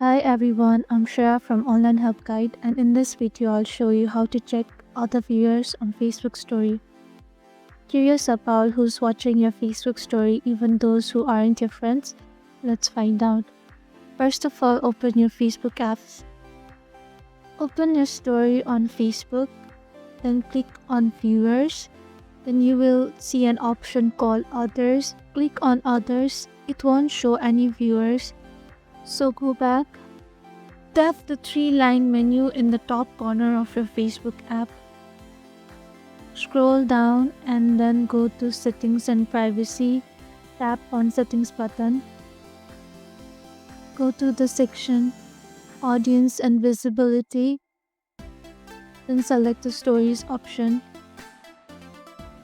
Hi everyone, I'm Shreya from Online Help Guide, and in this video I'll show you how to check other viewers on Facebook story. Curious about who's watching your Facebook story, even those who aren't your friends? Let's find out. First of all, open your Facebook apps. Open your story on Facebook, then click on viewers. Then you will see an option called others. Click on others. It won't show any viewers. So go back. Tap the three-line menu in the top corner of your Facebook app. Scroll down and then go to Settings and Privacy. Tap on Settings button. Go to the section Audience and Visibility. Then select the Stories option.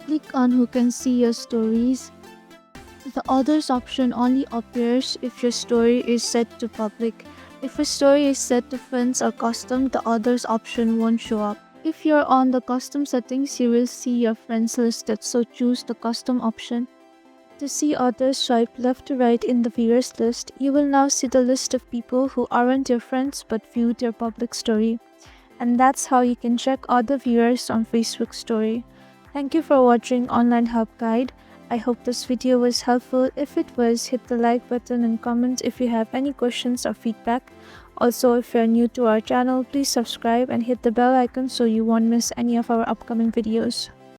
Click on Who can see your stories. The Others option only appears if your story is set to public. If a story is set to friends or custom, the Others option won't show up. If you're on the custom settings, you will see your friends listed, so choose the custom option. To see others, swipe left to right in the viewers list. You will now see the list of people who aren't your friends but viewed your public story. And that's how you can check other viewers on Facebook story. Thank you for watching Online Help Guide. I hope this video was helpful. If it was, hit the like button and comment if you have any questions or feedback. Also, if you're new to our channel, please subscribe and hit the bell icon so you won't miss any of our upcoming videos.